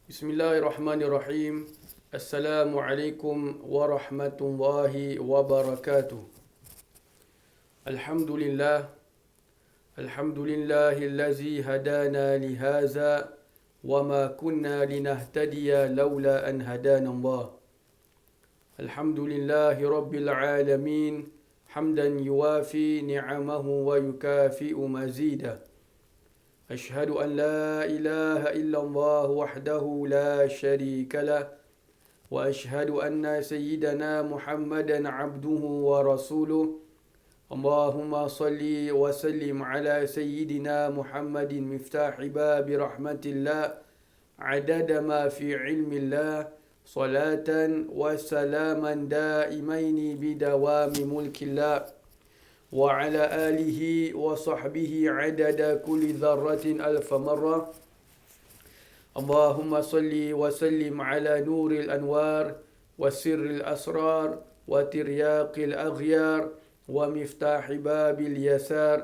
Bismillahirrahmanirrahim. Assalamualaikum warahmatullahi wabarakatuh. Alhamdulillah. Alhamdulillahillazi hadana lihaza wa ma kunna linahtadiya laula an hadana Allah. Alhamdulillahi rabbil alamin. Hamdan yuwafi ni'amahu wa yukafi'u mazidah. أشهد أن لا إله إلا الله وحده لا شريك له وأشهد أن سيدنا محمدا عبده ورسوله اللهم صل وسلم على سيدنا محمد مفتاح باب رحمة الله عدد ما في علم الله صلاة وسلاما دائمين بدوام ملك الله وعلى آله وصحبه عدد كل ذرة ألف مرة اللهم صل وسلم على نور الأنوار وسر الأسرار وترياق الأغيار ومفتاح باب اليسار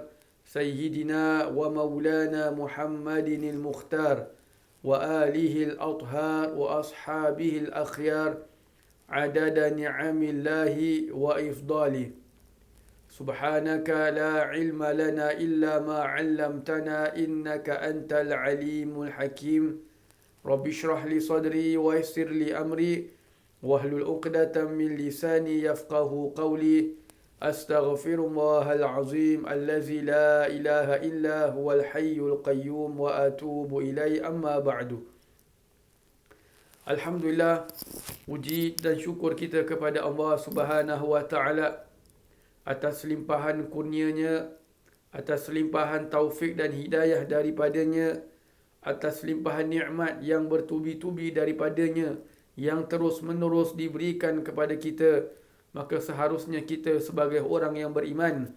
سيدنا ومولانا محمد المختار وآله الأطهار وأصحابه الأخيار عدد نعم الله وإفضاله سبحانك لا علم لنا إلا ما علمتنا إنك أنت العليم الحكيم رب اشرح لي صدري ويسر لي أمري واحلل عقدة من لساني يفقه قولي أستغفر الله العظيم الذي لا إله إلا هو الحي القيوم وأتوب إليه أما بعد. Alhamdulillah, puji dan syukur kita kepada Allah Subhanahu wa taala atas limpahan kurnianya, atas limpahan taufik dan hidayah daripadanya, atas limpahan nikmat yang bertubi-tubi daripadanya, yang terus menerus diberikan kepada kita. Maka seharusnya kita sebagai orang yang beriman,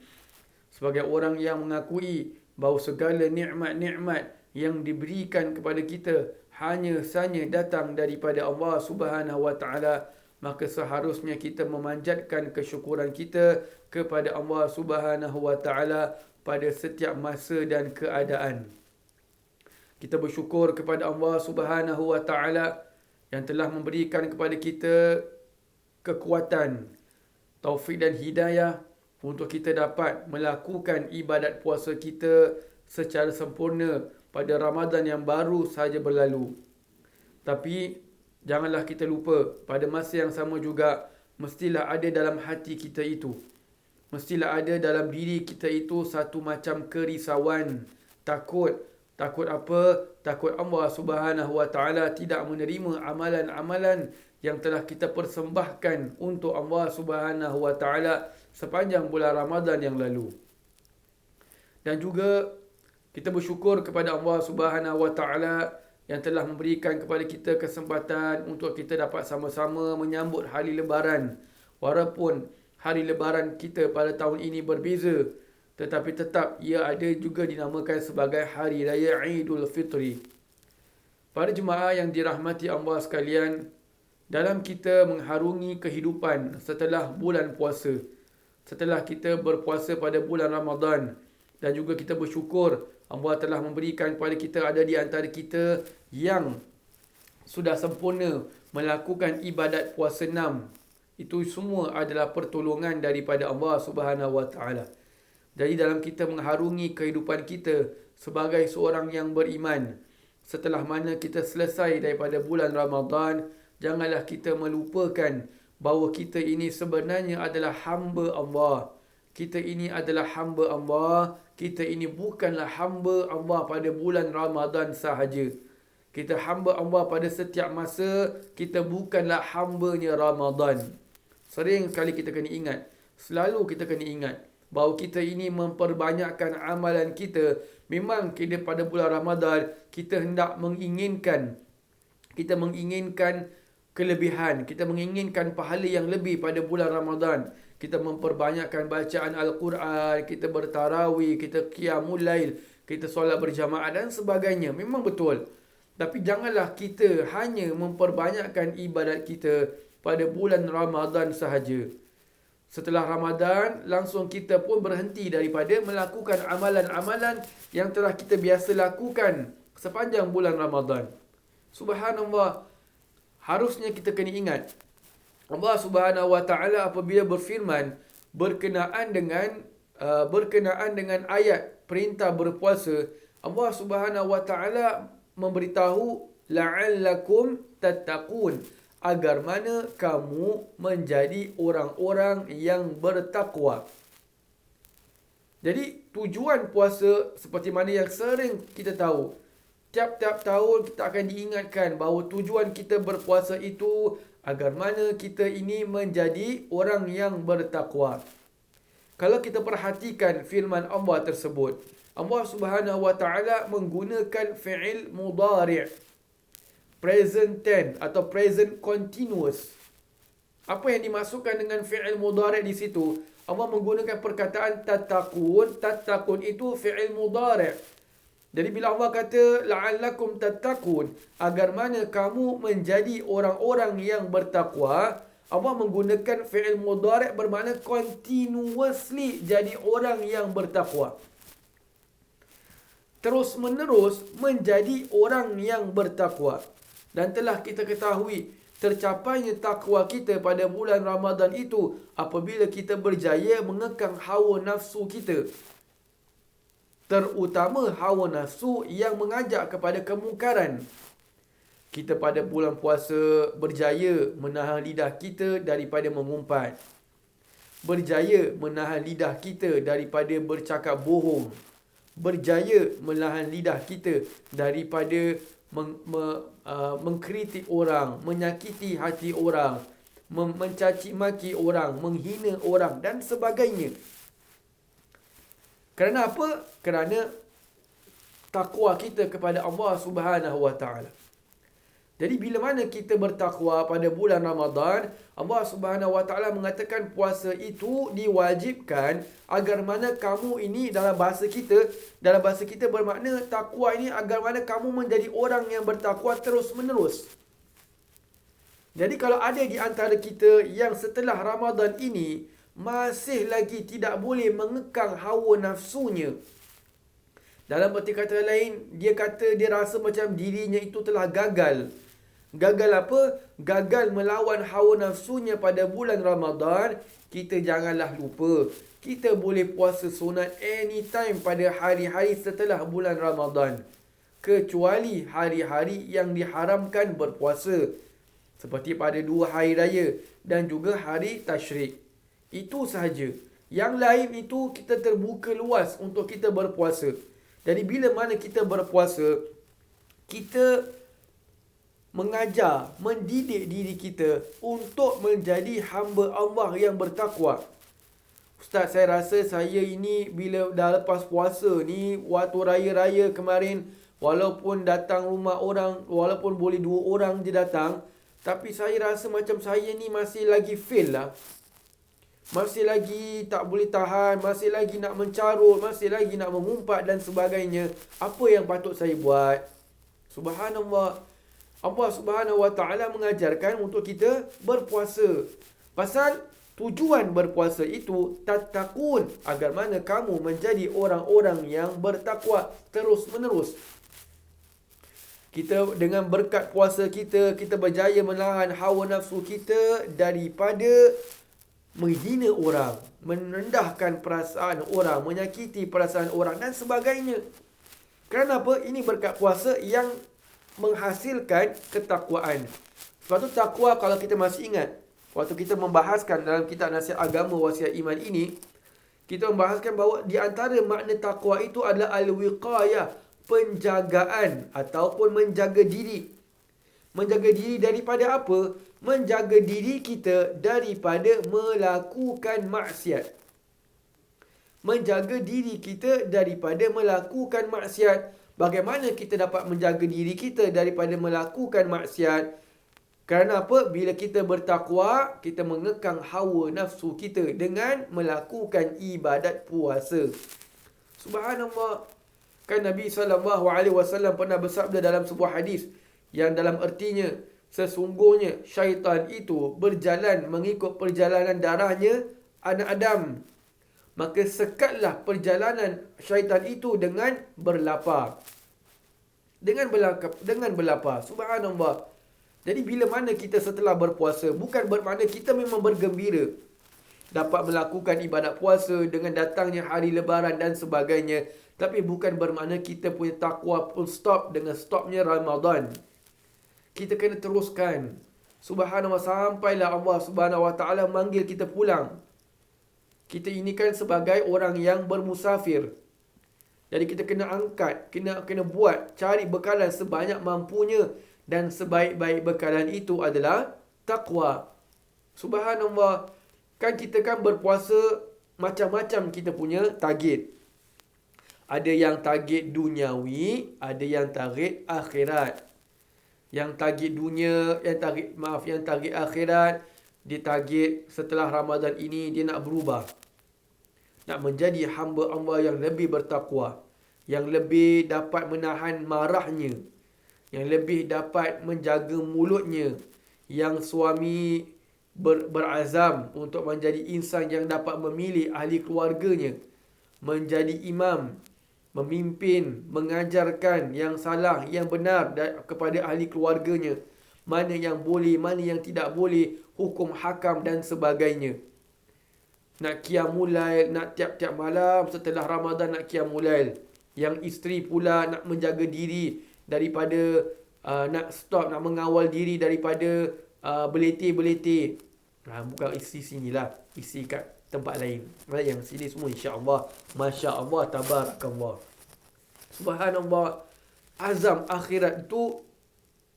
sebagai orang yang mengakui bahawa segala nikmat-nikmat yang diberikan kepada kita hanya sahaja datang daripada Allah Subhanahu wa taala, maka seharusnya kita memanjatkan kesyukuran kita kepada Allah Subhanahu wa taala pada setiap masa dan keadaan. Kita bersyukur kepada Allah Subhanahu wa taala yang telah memberikan kepada kita kekuatan, taufik dan hidayah untuk kita dapat melakukan ibadat puasa kita secara sempurna pada Ramadan yang baru sahaja berlalu. Tapi janganlah kita lupa, pada masa yang sama juga, mestilah ada dalam hati kita itu, mestilah ada dalam diri kita itu satu macam kerisauan, takut. Takut apa? Takut Allah Subhanahu wa taala tidak menerima amalan-amalan yang telah kita persembahkan untuk Allah Subhanahu wa taala sepanjang bulan Ramadan yang lalu. Dan juga kita bersyukur kepada Allah Subhanahu wa taala yang telah memberikan kepada kita kesempatan untuk kita dapat sama-sama menyambut hari lebaran. Walaupun hari lebaran kita pada tahun ini berbeza, tetapi tetap ia ada juga dinamakan sebagai Hari Raya Idul Fitri. Para jemaah yang dirahmati Allah sekalian, dalam kita mengharungi kehidupan setelah bulan puasa, setelah kita berpuasa pada bulan Ramadan, dan juga kita bersyukur Allah telah memberikan kepada kita ada di antara kita yang sudah sempurna melakukan ibadat puasa 6. Itu semua adalah pertolongan daripada Allah Subhanahu wa taala. Jadi dalam kita mengharungi kehidupan kita sebagai seorang yang beriman, setelah mana kita selesai daripada bulan Ramadan, janganlah kita melupakan bahawa kita ini sebenarnya adalah hamba Allah. Kita ini adalah hamba Allah. Kita ini bukanlah hamba Allah pada bulan Ramadan sahaja. Kita hamba Allah pada setiap masa. Kita bukanlah hambanya Ramadan. Sering kali kita kena ingat, selalu kita kena ingat bahawa kita ini memperbanyakkan amalan kita. Memang kita pada bulan Ramadan kita hendak menginginkan kelebihan, kita menginginkan pahala yang lebih pada bulan Ramadan. Kita memperbanyakkan bacaan Al-Quran, kita bertarawih, kita qiyamul lail, kita solat berjamaah dan sebagainya. Memang betul. Tapi janganlah kita hanya memperbanyakkan ibadat kita pada bulan Ramadan sahaja. Setelah Ramadan, langsung kita pun berhenti daripada melakukan amalan-amalan yang telah kita biasa lakukan sepanjang bulan Ramadan. Subhanallah. Harusnya kita kena ingat, Allah Subhanahu Wa Taala apabila berfirman berkenaan dengan ayat perintah berpuasa, Allah Subhanahu Wa Taala memberitahu la'allakum tattaqun, agar mana kamu menjadi orang-orang yang bertakwa. Jadi tujuan puasa seperti mana yang sering kita tahu, tiap-tiap tahun kita akan diingatkan bahawa tujuan kita berpuasa itu agar mana kita ini menjadi orang yang bertakwa. Kalau kita perhatikan firman Allah tersebut, Allah Subhanahu Wa Taala menggunakan fi'il mudhari', present tense atau present continuous. Apa yang dimasukkan dengan fi'il mudhari' di situ? Allah menggunakan perkataan tattaqun. Tattaqun itu fi'il mudhari'. Jadi bila Allah kata la'allakum tattaqun, agar mana kamu menjadi orang-orang yang bertakwa, Allah menggunakan fi'il mudhari' bermakna continuously jadi orang yang bertakwa. Terus menerus menjadi orang yang bertakwa. Dan telah kita ketahui, tercapainya takwa kita pada bulan Ramadan itu apabila kita berjaya mengekang hawa nafsu kita. Terutama hawa nafsu yang mengajak kepada kemungkaran. Kita pada bulan puasa berjaya menahan lidah kita daripada mengumpat. Berjaya menahan lidah kita daripada bercakap bohong. Berjaya menahan lidah kita daripada mengkritik orang, menyakiti hati orang, mencaci maki orang, menghina orang dan sebagainya. Kerana apa? Kerana takwa kita kepada Allah Subhanahu Wa Taala. Jadi bila mana kita bertakwa pada bulan Ramadan, Allah Subhanahu Wa Taala mengatakan puasa itu diwajibkan agar mana kamu ini dalam bahasa kita bermakna takwa ini agar mana kamu menjadi orang yang bertakwa terus menerus. Jadi kalau ada di antara kita yang setelah Ramadan ini masih lagi tidak boleh mengekang hawa nafsunya, dalam erti kata lain, dia kata dia rasa macam dirinya itu telah gagal. Gagal apa? Gagal melawan hawa nafsunya pada bulan Ramadan. Kita janganlah lupa, kita boleh puasa sunat anytime pada hari-hari setelah bulan Ramadan, kecuali hari-hari yang diharamkan berpuasa, seperti pada 2 hari raya dan juga hari tasyrik. Itu sahaja. Yang lain itu kita terbuka luas untuk kita berpuasa. Jadi bila mana kita berpuasa, kita mengajar, mendidik diri kita untuk menjadi hamba Allah yang bertakwa. Ustaz, saya rasa saya ini bila dah lepas puasa ni, waktu raya-raya kemarin, walaupun datang rumah orang, walaupun boleh 2 orang je datang, tapi saya rasa macam saya ni masih lagi fail lah. Masih lagi tak boleh tahan, masih lagi nak mencarut, masih lagi nak mengumpat dan sebagainya. Apa yang patut saya buat? Subhanallah. Allah Subhanahu Wa Taala mengajarkan untuk kita berpuasa. Pasal tujuan berpuasa itu tattaqun, agar mana kamu menjadi orang-orang yang bertakwa terus menerus. Kita dengan berkat puasa kita berjaya menahan hawa nafsu kita daripada menghina orang, merendahkan perasaan orang, menyakiti perasaan orang dan sebagainya. Kerana apa? Ini berkat puasa yang menghasilkan ketakwaan. Sebab tu takwa, kalau kita masih ingat, waktu kita membahaskan dalam kitab Nasihat Agama Wasiat Iman ini, kita membahaskan bahawa di antara makna takwa itu adalah al-wiqayah, penjagaan ataupun menjaga diri. Menjaga diri daripada apa? Menjaga diri kita daripada melakukan maksiat. Menjaga diri kita daripada melakukan maksiat. Bagaimana kita dapat menjaga diri kita daripada melakukan maksiat? Kerana apa? Bila kita bertakwa, kita mengekang hawa nafsu kita dengan melakukan ibadat puasa. Subhanallah. Kan Nabi SAW pernah bersabda dalam sebuah hadis yang dalam ertinya, sesungguhnya syaitan itu berjalan mengikut perjalanan darahnya anak Adam. Maka sekatlah perjalanan syaitan itu dengan berlapar. dengan berlapar. Subhanallah. Jadi bila mana kita setelah berpuasa, bukan bermakna kita memang bergembira dapat melakukan ibadat puasa dengan datangnya hari lebaran dan sebagainya. Tapi bukan bermakna kita punya takwa pun stop dengan stopnya Ramadan. Kita kena teruskan. Subhanallah, sampailah Allah Subhanahu Wa Taala manggil kita pulang. Kita ini kan sebagai orang yang bermusafir. Jadi kita kena angkat, kena buat, cari bekalan sebanyak mampunya, dan sebaik-baik bekalan itu adalah taqwa. Subhanallah, kan kita kan berpuasa macam-macam kita punya target. Ada yang target duniawi, ada yang target akhirat. Yang target dunia, yang target akhirat, dia target setelah Ramadan ini dia nak berubah. Nak menjadi hamba Allah yang lebih bertakwa, yang lebih dapat menahan marahnya, yang lebih dapat menjaga mulutnya, yang suami berazam untuk menjadi insan yang dapat memilih ahli keluarganya, menjadi imam, memimpin, mengajarkan yang salah, yang benar kepada ahli keluarganya, mana yang boleh, mana yang tidak boleh, hukum hakam dan sebagainya. Nak qiyamul lail, nak tiap-tiap malam setelah Ramadan nak qiyamul lail. Yang isteri pula nak menjaga diri daripada nak stop, nak mengawal diri daripada beletir-beletir. Bukan isi sinilah, isi kat tempat lain. Yang sini semua insya-Allah, masya-Allah, tabarakallah. Subhanallah, azam akhirat itu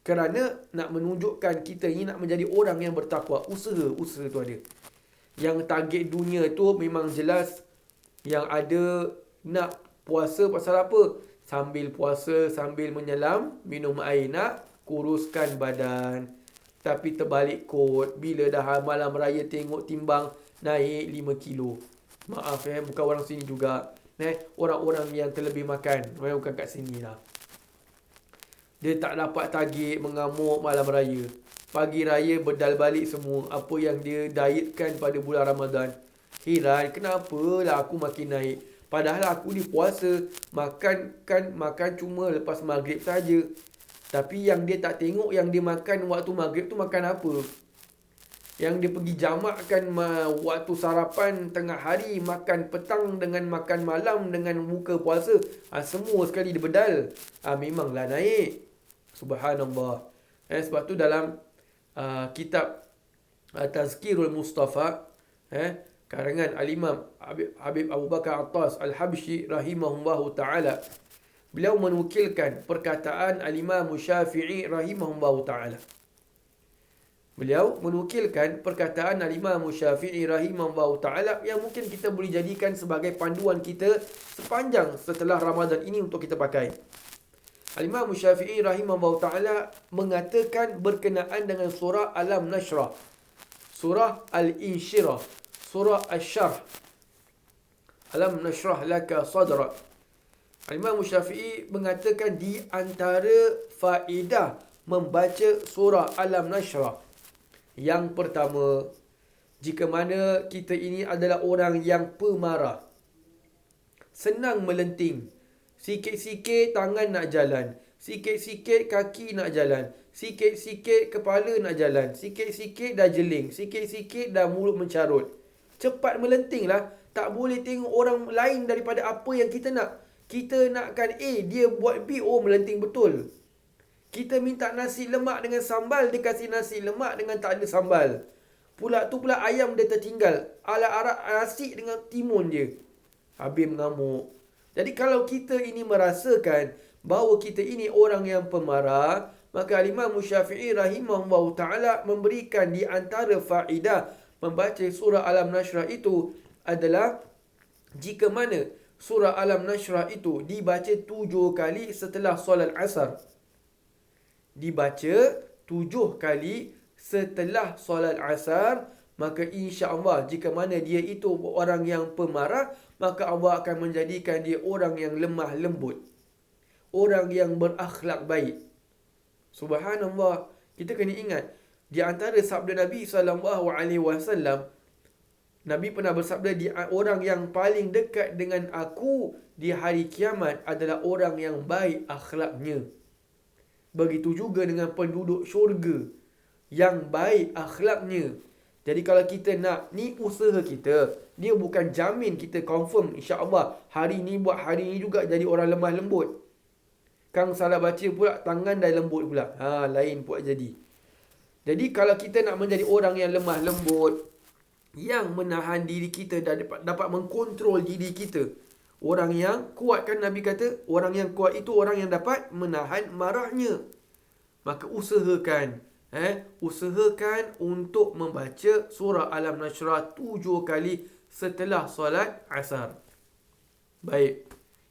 kerana nak menunjukkan kita ini nak menjadi orang yang bertakwa. Usaha tu ada. Yang target dunia tu memang jelas, yang ada nak puasa pasal apa? Sambil puasa, sambil menyelam, minum air, nak kuruskan badan. Tapi terbalik kot, bila dah malam raya tengok timbang naik 5 kilo. Maaf bukan orang sini juga. Orang-orang yang terlebih makan, bukan kat sini lah. Dia tak dapat target, mengamuk malam raya. Pagi raya berdal balik semua apa yang dia dietkan pada bulan Ramadan. Heran, kenapa lah aku makin naik? Padahal aku ni puasa, makan cuma lepas maghrib saja. Tapi yang dia tak tengok, yang dia makan waktu maghrib tu makan apa? Yang dia pergi jamakkan waktu sarapan tengah hari, makan petang dengan makan malam dengan muka puasa. Semua sekali dia bedal. Memanglah naik. Subhanallah. Sebab tu dalam kitab Tazkirul Mustafa, karangan Al-Imam Habib Abu Bakar Attas Al-Habsyi rahimahullahu ta'ala, beliau menukilkan perkataan Al-Imam Syafi'i rahimahullahu ta'ala. Beliau menukilkan perkataan Al-Imam Syafi'i rahimahullahu ta'ala yang mungkin kita boleh jadikan sebagai panduan kita sepanjang setelah Ramadan ini untuk kita pakai. Al-Imam Syafi'i rahimahullahu ta'ala mengatakan berkenaan dengan surah Alam Nashrah, surah Al-Inshirah, surah Asy-Syarh. Alam nashrah laka sadrak. Al-Imam Syafi'i mengatakan di antara faedah membaca surah Alam Nashrah, yang pertama, jika mana kita ini adalah orang yang pemarah, senang melenting, sikit-sikit tangan nak jalan, sikit-sikit kaki nak jalan, sikit-sikit kepala nak jalan, sikit-sikit dah jeling, sikit-sikit dah mulut mencarut. Cepat melentinglah. Tak boleh tengok orang lain daripada apa yang kita nak. Kita nakkan A, dia buat B, melenting betul. Kita minta nasi lemak dengan sambal, dia kasih nasi lemak dengan tak ada sambal. Pula ayam dia tertinggal. Ala-ala nasi dengan timun dia. Habis mengamuk. Jadi kalau kita ini merasakan bahawa kita ini orang yang pemarah, maka Imam Syafi'i rahimahullah ta'ala memberikan di antara faedah membaca surah Alam Nashrah itu adalah jika mana surah Alam Nashrah itu dibaca 7 kali setelah solat asar. Dibaca 7 kali setelah solat asar, maka insya-Allah jika mana dia itu orang yang pemarah, maka Allah akan menjadikan dia orang yang lemah lembut, orang yang berakhlak baik. Subhanallah, kita kena ingat di antara sabda Nabi SAW, Nabi pernah bersabda, orang yang paling dekat dengan aku di hari kiamat adalah orang yang baik akhlaknya. Begitu juga dengan penduduk syurga yang baik akhlaknya. Jadi kalau kita nak, ni usaha kita. Dia bukan jamin kita confirm insya-Allah hari ni buat hari ni juga jadi orang lemah lembut. Kang salah baca pula tangan dah lembut pula. Lain pula jadi. Jadi kalau kita nak menjadi orang yang lemah lembut, yang menahan diri kita dan dapat mengkontrol diri kita. Orang yang kuat, kan Nabi kata, orang yang kuat itu orang yang dapat menahan marahnya. Maka usahakan untuk membaca surah Al-Nashrah 7 kali setelah solat asar. Baik.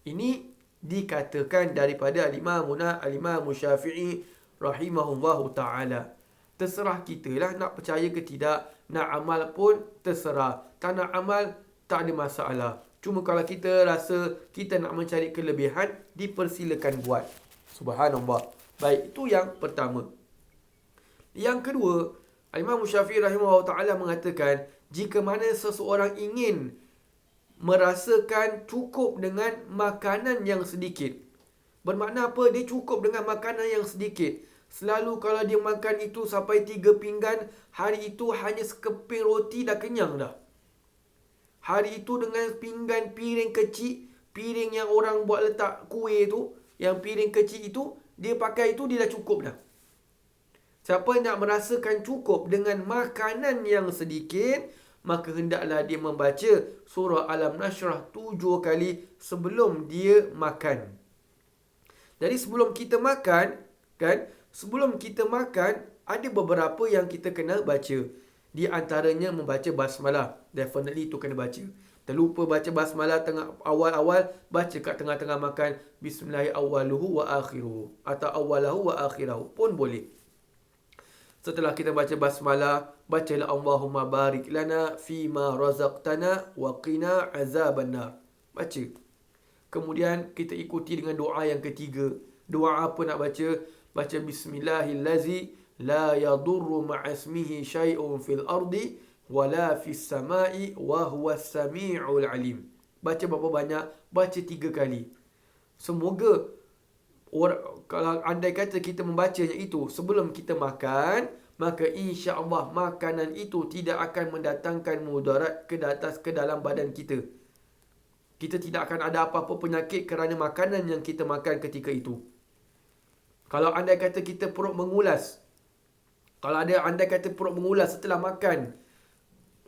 Ini dikatakan daripada Al-Imam Syafi'i rahimahullahu ta'ala. Terserah kita lah nak percaya ke tidak. Nak amal pun terserah. Tak nak amal, tak ada masalah. Cuma kalau kita rasa kita nak mencari kelebihan, dipersilakan buat. Subhanallah. Baik, itu yang pertama. Yang kedua, Imam Syafi'i rahimahullah ta'ala mengatakan, jika mana seseorang ingin merasakan cukup dengan makanan yang sedikit. Bermakna apa? Dia cukup dengan makanan yang sedikit. Selalu kalau dia makan itu sampai 3 pinggan, hari itu hanya sekeping roti dah kenyang dah. Hari itu dengan pinggan piring kecil, piring yang orang buat letak kuih tu, yang piring kecil itu, dia pakai itu dia dah cukup dah. Siapa nak merasakan cukup dengan makanan yang sedikit, maka hendaklah dia membaca surah Al-Nashrah 7 kali sebelum dia makan. Jadi sebelum kita makan, ada beberapa yang kita kena baca. Di antaranya membaca basmalah. Definitely itu kena baca. Terlupa baca basmalah tengah awal-awal, baca kat tengah-tengah makan, Bismillahirrahmanirrahim wa akhiruhu, atau awalahu wa akhirahu pun boleh. Setelah kita baca basmalah, bacalah Allahumma barik lana fima razaqtana wa qina azabannar. Baca. Kemudian kita ikuti dengan doa yang ketiga. Doa apa nak baca? Baca Bismillahillazi la yadurru ma'asmihi syai'un fil ardi wala fis sama'i wa huwas sami'ul alim. Baca berapa banyak? Baca 3 kali. Semoga kalau andai kata kita membacanya itu sebelum kita makan, maka insya-Allah makanan itu tidak akan mendatangkan mudarat ke dalam badan kita. Kita tidak akan ada apa-apa penyakit kerana makanan yang kita makan ketika itu. Kalau andai kata kita perut mengulas, setelah makan,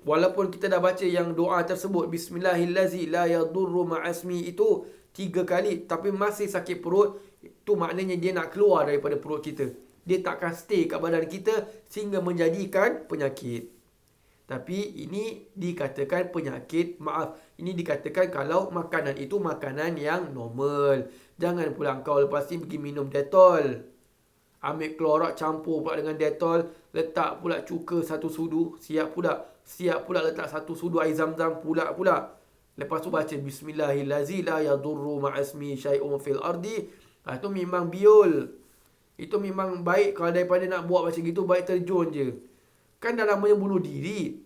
walaupun kita dah baca yang doa tersebut, Bismillahillazi la yadurru ma'asmi itu 3 kali, tapi masih sakit perut, itu maknanya dia nak keluar daripada perut kita. Dia takkan stay kat badan kita sehingga menjadikan penyakit. Tapi ini dikatakan penyakit, ini dikatakan kalau makanan itu makanan yang normal. Jangan pula kau lepas ni pergi minum Dettol, ambil klorak campur pula dengan Dettol, letak pula cuka 1 sudu, siap pula letak 1 sudu air zam-zam pula. Lepas tu baca Bismillahirrahmanirrahim la yadurru ma'asmi syai'un fil ardi. Itu memang biol. Itu memang baik. Kalau daripada nak buat macam gitu, baik terjun je. Kan dah namanya bunuh diri.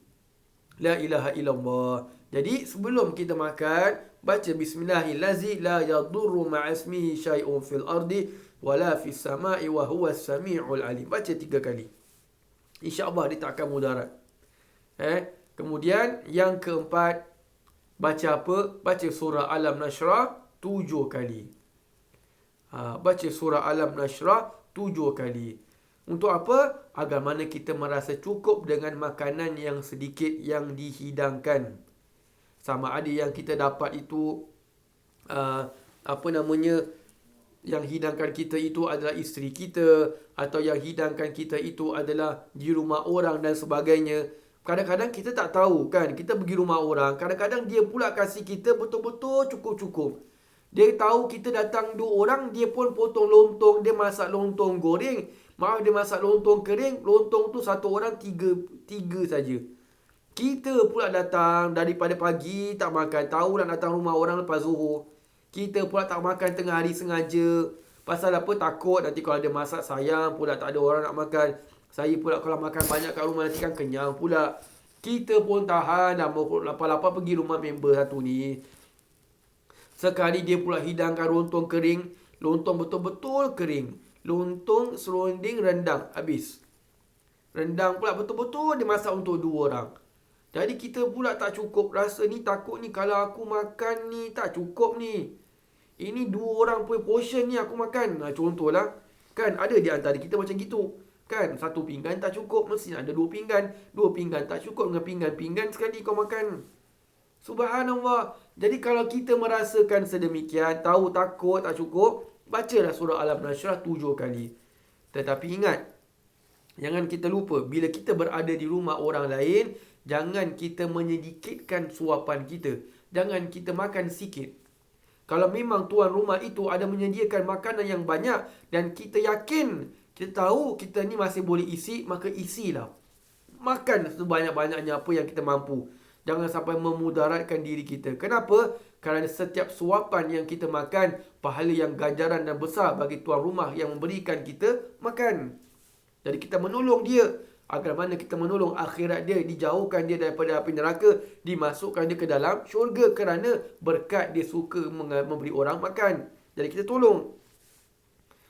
La ilaha illallah. Jadi sebelum kita makan, baca Bismillahirrahmanirrahim la yadurru ma'asmihi syai'un fil ardi wala fis sama'i wa huwas sami'ul alim. Baca 3 kali. InsyaAllah dia tak akan mudarat. Kemudian yang keempat, baca apa? Baca surah Al-Nashrah 7 kali. Baca surah Al-Nashrah 7 kali. Untuk apa? Agar mana kita merasa cukup dengan makanan yang sedikit yang dihidangkan. Sama ada yang kita dapat itu yang hidangkan kita itu adalah isteri kita, atau yang hidangkan kita itu adalah di rumah orang dan sebagainya. Kadang-kadang kita tak tahu kan, kita pergi rumah orang, kadang-kadang dia pula kasih kita betul-betul cukup-cukup. Dia tahu kita datang 2 orang, dia pun potong lontong, dia masak lontong goreng. Dia masak lontong kering, lontong tu 1 orang 3 saja. Kita pula datang daripada pagi tak makan, tahu nak datang rumah orang lepas Zuhur. Kita pula tak makan tengah hari sengaja. Pasal apa? Takut nanti kalau dia masak sayang pula tak ada orang nak makan. Saya pula kalau makan banyak kat rumah nanti kan kenyang pula. Kita pun tahan dah, lapar-lapar pergi rumah member satu ni. Sekali dia pula hidangkan lontong kering, lontong betul-betul kering. Lontong, serunding, rendang. Habis. Rendang pula betul-betul dia masak untuk 2 orang. Jadi kita pula tak cukup. Rasa ni takut ni kalau aku makan ni tak cukup ni. Ini 2 orang punya portion ni aku makan. Contohlah. Kan ada di antara kita macam gitu. Kan 1 pinggan tak cukup. Mesti ada 2 pinggan. 2 pinggan tak cukup dengan pinggan-pinggan sekali kau makan. Subhanallah. Jadi kalau kita merasakan sedemikian, tahu takut tak cukup, bacalah surah Al-Nashrah 7 kali. Tetapi ingat, jangan kita lupa, bila kita berada di rumah orang lain, jangan kita menyedikitkan suapan kita. Jangan kita makan sikit. Kalau memang tuan rumah itu ada menyediakan makanan yang banyak dan kita yakin, kita tahu kita ni masih boleh isi, maka isilah. Makan sebanyak-banyaknya apa yang kita mampu. Jangan sampai memudaratkan diri kita. Kenapa? Kerana setiap suapan yang kita makan, pahala yang ganjaran dan besar bagi tuan rumah yang memberikan kita makan. Jadi kita menolong dia. Agar mana kita menolong akhirat dia, dijauhkan dia daripada api neraka, dimasukkan dia ke dalam syurga kerana berkat dia suka memberi orang makan. Jadi kita tolong.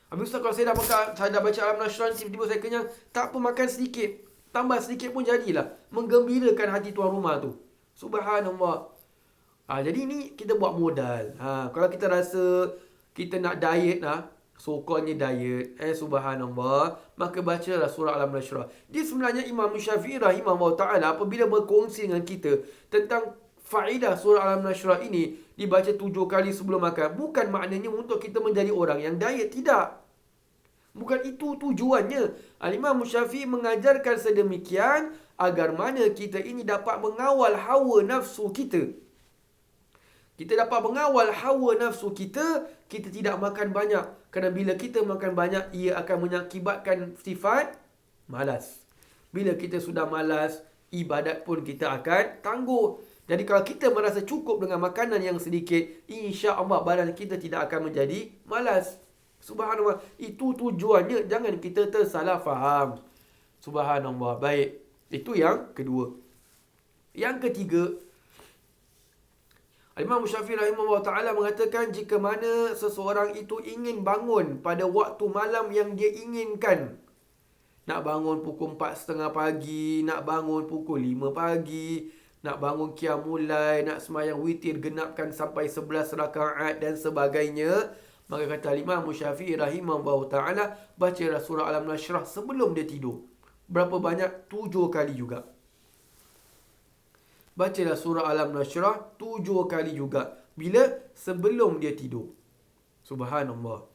Habis Ustaz, kalau saya dah baca Al-Nashrah, tiba-tiba saya kenyang, tak apa, makan sedikit. Tambah sedikit pun jadilah. Menggembirakan hati tuan rumah tu. Subhanallah. Jadi ni kita buat modal. Kalau kita rasa kita nak diet sokonnya diet, subhanallah, maka bacalah surah Al-Nashrah. Dia sebenarnya Imam Syafi'i rahimahullah ta'ala apabila berkongsi dengan kita tentang faedah surah Al-Nashrah ini dibaca 7 kali sebelum makan, bukan maknanya untuk kita menjadi orang yang diet, tidak. Bukan itu tujuannya. Imam Syafi'i mengajarkan sedemikian agar mana kita ini dapat mengawal hawa nafsu kita. Kita dapat mengawal hawa nafsu kita, kita tidak makan banyak. Kerana bila kita makan banyak, ia akan mengakibatkan sifat malas. Bila kita sudah malas, ibadat pun kita akan tangguh. Jadi kalau kita merasa cukup dengan makanan yang sedikit, insya-Allah badan kita tidak akan menjadi malas. Subhanallah. Itu tujuannya, jangan kita tersalah faham. Subhanallah. Baik. Itu yang kedua. Yang ketiga, Imam Syafi'i rahimahullah ta'ala mengatakan jika mana seseorang itu ingin bangun pada waktu malam yang dia inginkan. Nak bangun pukul 4.30 pagi, nak bangun pukul 5 pagi, nak bangun qiyamul lail, nak sembahyang witir genapkan sampai 11 rakaat dan sebagainya. Maka kata Imam Syafi'i rahimahullah ta'ala, bacalah surah Al-Nashrah sebelum dia tidur. Berapa banyak? 7 kali juga. Bacalah surah Al-Nashrah 7 kali juga. Bila? Sebelum dia tidur. Subhanallah.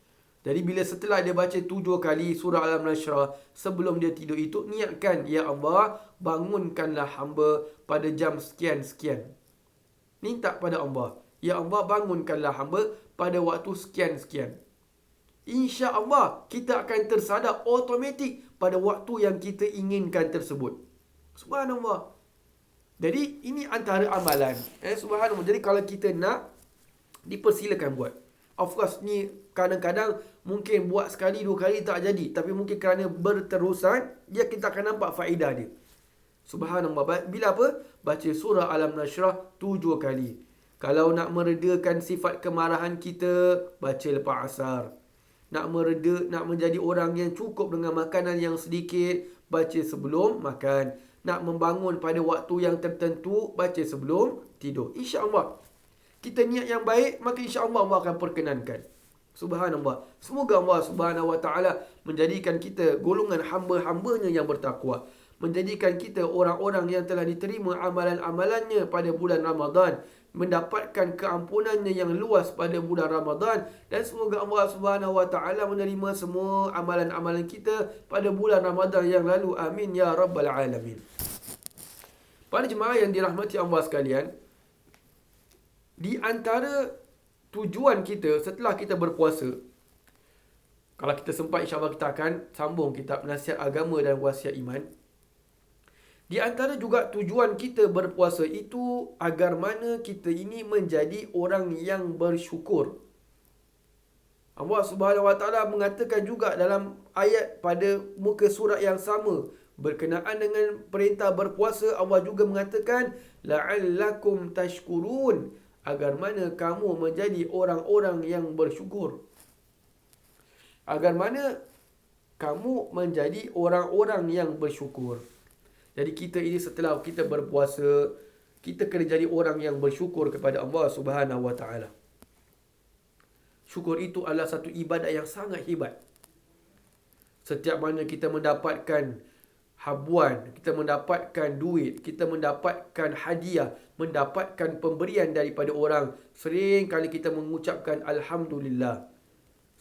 Jadi bila setelah dia baca 7 kali surah Al-Nashrah sebelum dia tidur itu, niatkan, ya Allah, bangunkanlah hamba pada jam sekian-sekian. Minta pada Allah, ya Allah, bangunkanlah hamba pada waktu sekian-sekian. InsyaAllah kita akan tersadar automatik pada waktu yang kita inginkan tersebut. Subhanallah. Jadi ini antara amalan. Subhanallah. Jadi kalau kita nak, dipersilakan buat. Of course ni kadang-kadang mungkin buat sekali 2 kali tak jadi, tapi mungkin kerana berterusan kita akan nampak faedah dia. Subhanallah. Bila apa? Baca surah Al-Nashrah 7 kali. Kalau nak meredakan sifat kemarahan kita, baca lepas asar. Nak menjadi orang yang cukup dengan makanan yang sedikit, baca sebelum makan. Nak membangun pada waktu yang tertentu, baca sebelum tidur. InsyaAllah. Kita niat yang baik, maka insyaAllah Allah akan perkenankan. Subhanallah. Semoga Allah subhanahu wa ta'ala menjadikan kita golongan hamba-hambanya yang bertakwa. Menjadikan kita orang-orang yang telah diterima amalan-amalannya pada bulan Ramadan. Mendapatkan keampunannya yang luas pada bulan Ramadan. Dan semoga Allah subhanahu wa ta'ala menerima semua amalan-amalan kita pada bulan Ramadan yang lalu. Amin ya rabbal alamin. Para jemaah yang dirahmati Allah sekalian, di antara tujuan kita setelah kita berpuasa, kalau kita sempat insyaAllah kita akan sambung kitab Nasihat Agama dan Wasiat Iman. Di antara juga tujuan kita berpuasa itu agar mana kita ini menjadi orang yang bersyukur. Allah Subhanahu Wa Taala mengatakan juga dalam ayat pada muka surat yang sama berkenaan dengan perintah berpuasa, Allah juga mengatakan la'allakum tashkurun, agar mana kamu menjadi orang-orang yang bersyukur. Agar mana kamu menjadi orang-orang yang bersyukur. Jadi kita ini setelah kita berpuasa, kita kena jadi orang yang bersyukur kepada Allah Subhanahu Wa Taala. Syukur itu adalah satu ibadat yang sangat hebat. Setiap mana kita mendapatkan habuan, kita mendapatkan duit, kita mendapatkan hadiah, mendapatkan pemberian daripada orang, sering kali kita mengucapkan Alhamdulillah.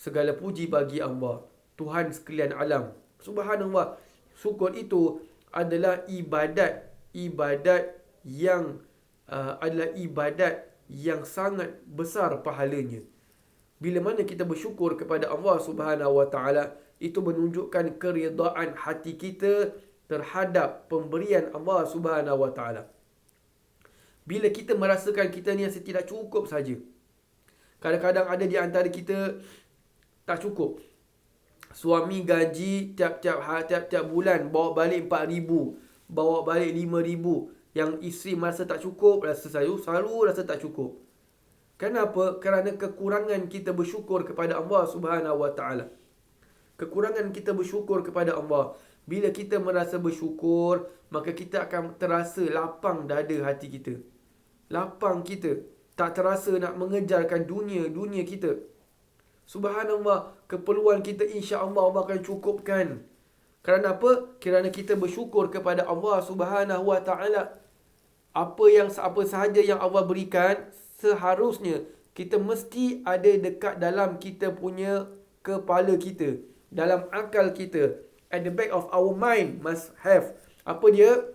Segala puji bagi Allah, Tuhan sekalian alam. Subhanallah. Syukur itu adalah ibadat yang sangat besar pahalanya. Bila mana kita bersyukur kepada Allah Subhanahu Wa Taala, itu menunjukkan keridaan hati kita terhadap pemberian Allah Subhanahu Wa Taala. Bila kita merasakan kita ni tidak cukup saja. Kadang-kadang ada di antara kita tak cukup. Suami gaji tiap bulan bawa balik 4,000, bawa balik 5,000. Yang isteri merasa tak cukup, selalu rasa tak cukup. Kenapa? Kerana kekurangan kita bersyukur kepada Allah Subhanahu Wa Taala. Kekurangan kita bersyukur kepada Allah. Bila kita merasa bersyukur, maka kita akan terasa lapang dada hati kita. Lapang kita. Tak terasa nak mengejarkan dunia kita. Subhanallah, keperluan kita insya-Allah Allah akan cukupkan. Kerana apa? Kerana kita bersyukur kepada Allah Subhanahu Wa Taala. Apa sahaja yang Allah berikan, seharusnya kita mesti ada dekat dalam kita punya kepala kita, dalam akal kita. At the back of our mind must have. Apa dia?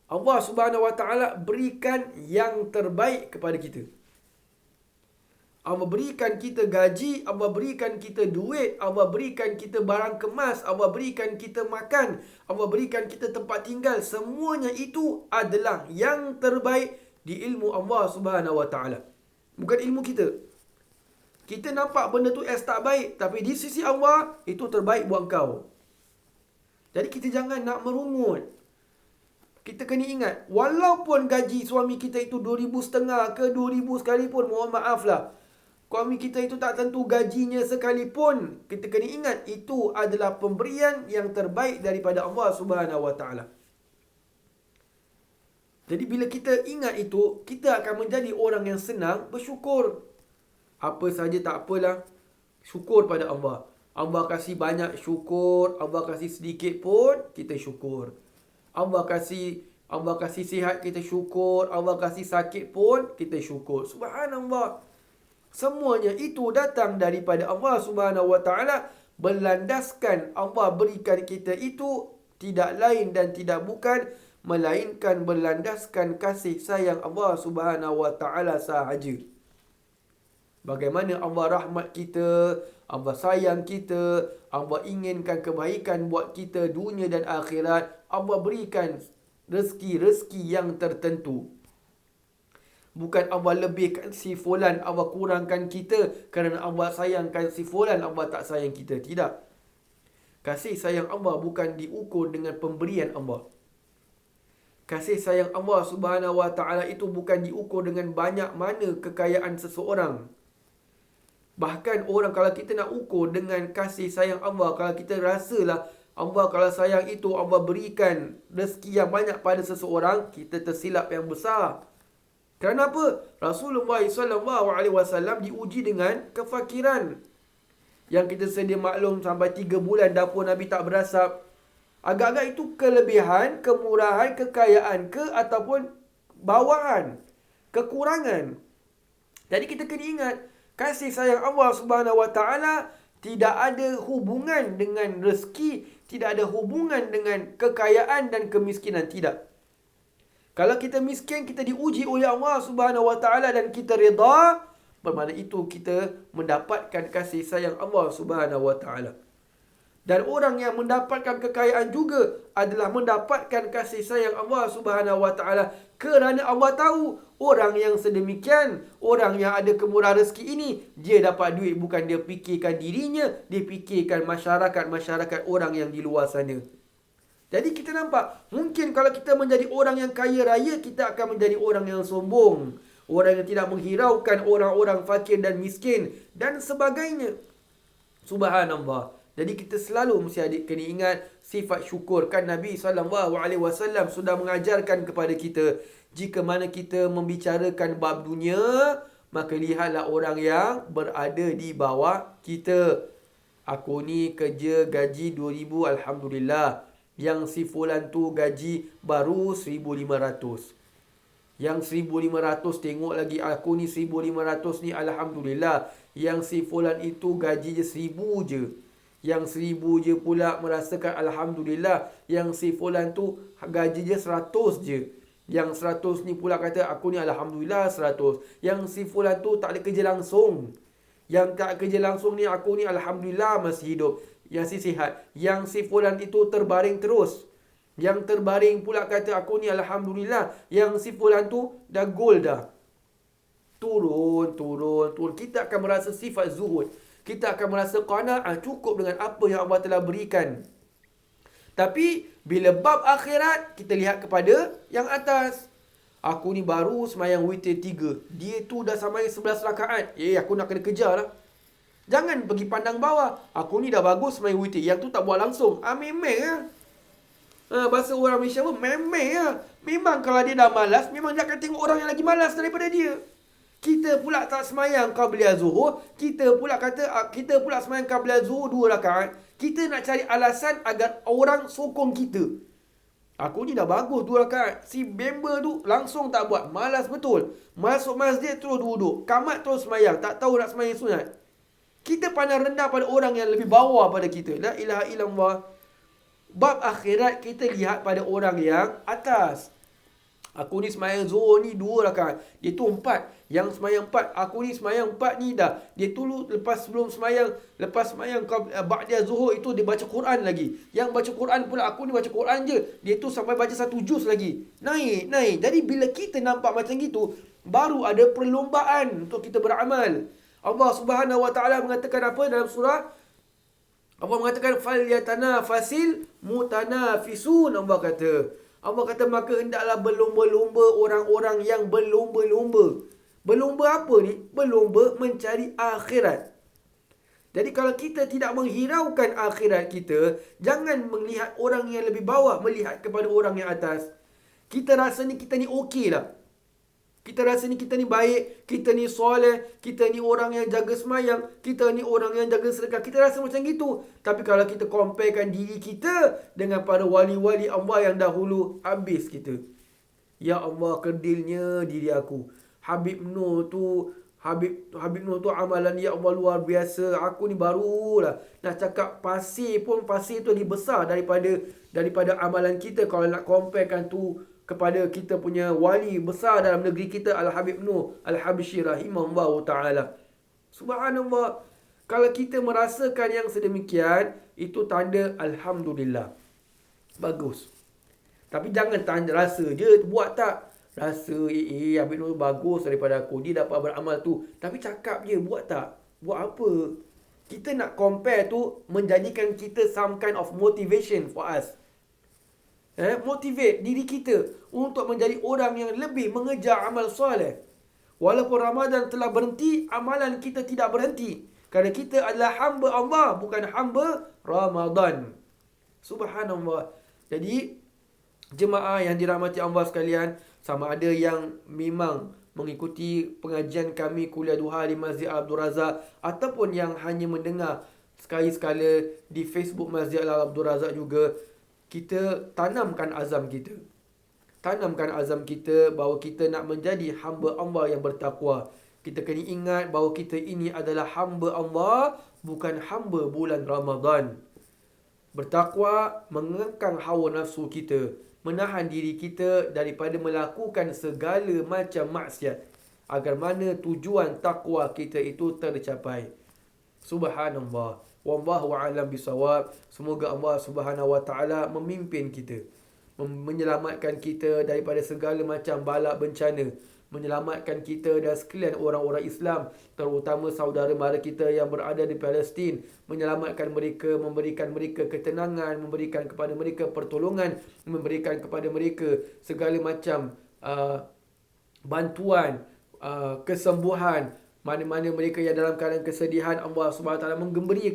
Allah Subhanahu Wa Taala berikan yang terbaik kepada kita. Allah berikan kita gaji, Allah berikan kita duit, Allah berikan kita barang kemas, Allah berikan kita makan, Allah berikan kita tempat tinggal. Semuanya itu adalah yang terbaik di ilmu Allah Subhanahu Wa Taala. Bukan ilmu kita. Kita nampak benda tu tak baik, tapi di sisi Allah itu terbaik buat kau. Jadi kita jangan nak merungut. Kita kena ingat, walaupun gaji suami kita itu 2,500 ke 2,000 sekalipun, mohon maaf lah, suami kita itu tak tentu gajinya sekalipun, kita kena ingat itu adalah pemberian yang terbaik daripada Allah Subhanahu Wa Taala. Jadi bila kita ingat itu, kita akan menjadi orang yang senang bersyukur. Apa saja tak apalah, syukur pada Allah. Allah kasih banyak, syukur. Allah kasih sedikit pun, kita syukur. Allah kasih sihat, kita syukur. Allah kasih sakit pun, kita syukur. Subhanallah. Semuanya itu datang daripada Allah Subhanahu Wa Taala, berlandaskan Allah berikan kita itu tidak lain dan tidak bukan melainkan berlandaskan kasih sayang Allah Subhanahu Wa Taala sahaja. Bagaimana Allah rahmat kita, Allah sayang kita, Allah inginkan kebaikan buat kita dunia dan akhirat, Allah berikan rezeki-rezeki yang tertentu. Bukan Allah lebihkan si fulan, Allah kurangkan kita kerana Allah sayangkan si fulan, Allah tak sayang kita. Tidak. Kasih sayang Allah bukan diukur dengan pemberian Allah. Kasih sayang Allah Subhanahu Wa Taala itu bukan diukur dengan banyak mana kekayaan seseorang. Bahkan orang kalau kita nak ukur dengan kasih sayang Allah, kalau kita rasalah Allah kalau sayang itu Allah berikan rezeki yang banyak pada seseorang, kita tersilap yang besar. Kenapa? Rasulullah SAW diuji dengan kefakiran. Yang kita sedia maklum sampai 3 bulan dapur Nabi tak berasap. Agak-agak itu kelebihan, kemurahan, kekayaan ke ataupun bawaan, kekurangan. Jadi kita kena ingat, kasih sayang Allah Subhanahu Wa Taala tidak ada hubungan dengan rezeki, tidak ada hubungan dengan kekayaan dan kemiskinan, tidak. Kalau kita miskin, kita diuji oleh Allah Subhanahu Wa Taala dan kita redha, bermakna itu kita mendapatkan kasih sayang Allah Subhanahu Wa Taala. Dan orang yang mendapatkan kekayaan juga adalah mendapatkan kasih sayang Allah Subhanahu Wa Taala kerana Allah tahu orang yang sedemikian, orang yang ada kemurahan rezeki ini, dia dapat duit bukan dia fikirkan dirinya, dia fikirkan masyarakat orang yang di luar sana. Jadi kita nampak, mungkin kalau kita menjadi orang yang kaya raya, kita akan menjadi orang yang sombong. Orang yang tidak menghiraukan orang-orang fakir dan miskin dan sebagainya. Subhanallah. Jadi kita selalu mesti kena ingat sifat syukur. Kan Nabi SAW sudah mengajarkan kepada kita, jika mana kita membicarakan bab dunia, maka lihatlah orang yang berada di bawah kita. Aku ni kerja gaji 2,000, Alhamdulillah. Yang si fulan tu gaji baru 1,500. Yang 1,500 tengok lagi aku ni 1,500 ni, Alhamdulillah. Yang si fulan itu gaji je 1,000 je. Yang 1,000 je pula merasakan Alhamdulillah. Yang si fulan tu gaji je 100 je. Yang 100 ni pula kata aku ni Alhamdulillah 100. Yang si fulan tu tak ada kerja langsung. Yang tak kerja langsung ni aku ni Alhamdulillah masih hidup. Yang si sihat. Yang si fulan itu terbaring terus. Yang terbaring pula kata aku ni Alhamdulillah. Yang si fulan tu dah goal dah. Turun. Kita akan merasa sifat zuhud. Kita akan merasa qanaah, cukup dengan apa yang Allah telah berikan. Tapi bila bab akhirat, kita lihat kepada yang atas. Aku ni baru semayang witir 3. Dia tu dah semayang 11 rakaat. Aku nak kena kejar lah. Jangan pergi pandang bawah. Aku ni dah bagus semayang witir. Yang tu tak buat langsung. Memang lah. Bahasa orang Malaysia pun memang lah. Memang kalau dia dah malas, memang dia akan tengok orang yang lagi malas daripada dia. Kita pula tak semayang qabliyah zuhur. Kita pula semayang qabliyah zuhur 2 rakaat. Kita nak cari alasan agar orang sokong kita. Aku ni dah bagus 2 rakaat. Si member tu langsung tak buat. Malas betul. Masuk masjid terus duduk. Kamat terus semayang. Tak tahu nak semayang sunat. Kita pandang rendah pada orang yang lebih bawah pada kita. La ilaha illallah. Bab akhirat kita lihat pada orang yang atas. Aku ni semayang zuhur ni 2 rakaat. Dia tu 4. Yang semayang 4. Aku ni semayang 4 ni dah. Dia tu lepas semayang ba'da zuhur itu dia baca Quran lagi. Yang baca Quran pula aku ni baca Quran je. Dia tu sampai baca 1 juz lagi. Naik. Jadi bila kita nampak macam gitu, baru ada perlombaan untuk kita beramal. Allah Subhanahu Wa Taala mengatakan apa dalam surah? Allah mengatakan falyatanafasil mutanafisun. Allah kata maka hendaklah berlomba-lomba orang-orang yang berlomba-lomba. Berlomba apa ni? Berlomba mencari akhirat. Jadi kalau kita tidak menghiraukan akhirat kita, jangan melihat orang yang lebih bawah, melihat kepada orang yang atas. Kita rasa ni kita ni okey lah. Kita rasa ni kita ni baik, kita ni soleh, kita ni orang yang jaga semayang, kita ni orang yang jaga sedekah. Kita rasa macam gitu. Tapi kalau kita comparekan diri kita dengan para wali-wali Allah yang dahulu, habis kita. Ya Allah, kerdilnya diri aku. Habib Nur tu amalan ya Allah luar biasa. Aku ni barulah nak cakap pasir tu lagi besar daripada amalan kita kalau nak comparekan tu kepada kita punya wali besar dalam negeri kita, Al-Habib Nur Al-Habsyi rahimahullah ta'ala. Subhanallah. Kalau kita merasakan yang sedemikian, itu tanda Alhamdulillah. Bagus. Tapi jangan rasa je, buat tak? Rasa, Habib Nur bagus daripada aku. Dia dapat beramal tu. Tapi cakap je, buat tak? Buat apa? Kita nak compare tu, menjadikan kita some kind of motivation for us. Motivate diri kita untuk menjadi orang yang lebih mengejar amal soleh. Walaupun Ramadan telah berhenti, amalan kita tidak berhenti. Kerana kita adalah hamba Allah, bukan hamba Ramadan. Subhanallah. Jadi, jemaah yang dirahmati Allah sekalian, sama ada yang memang mengikuti pengajian kami kuliah duha di Masjid Abdul Razak, ataupun yang hanya mendengar sekali-sekala di Facebook Masjid Abdul Razak juga, kita tanamkan azam kita. Tanamkan azam kita bahawa kita nak menjadi hamba Allah yang bertakwa. Kita kena ingat bahawa kita ini adalah hamba Allah, bukan hamba bulan Ramadan. Bertakwa, mengengkang hawa nafsu kita, menahan diri kita daripada melakukan segala macam maksiat, agar mana tujuan takwa kita itu tercapai. Subhanallah. Wallahu a'lam bisawab. Semoga Allah Subhanahu Wa Taala memimpin kita, menyelamatkan kita daripada segala macam bala bencana, menyelamatkan kita dan sekalian orang-orang Islam, terutama saudara mara kita yang berada di Palestin, menyelamatkan mereka, memberikan mereka ketenangan, memberikan kepada mereka pertolongan, memberikan kepada mereka segala macam bantuan, kesembuhan, Mana-mana mereka yang dalam keadaan kesedihan, Allah SWT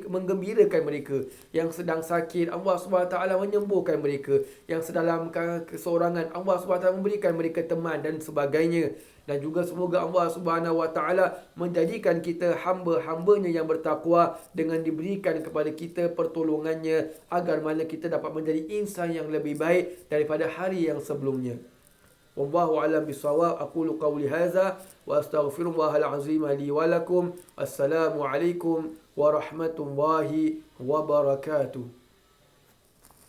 menggembirakan mereka. Yang sedang sakit, Allah SWT menyembuhkan mereka. Yang dalam keseorangan, Allah SWT memberikan mereka teman dan sebagainya. Dan juga semoga Allah SWT menjadikan kita hamba-hambanya yang bertakwa dengan diberikan kepada kita pertolongannya, agar mana kita dapat menjadi insan yang lebih baik daripada hari yang sebelumnya. Wallahu a'lam bissawab. Aqulu qawli hadza wa astaghfirullahal azim li wa lakum. Assalamu alaikum warahmatullahi wabarakatuh.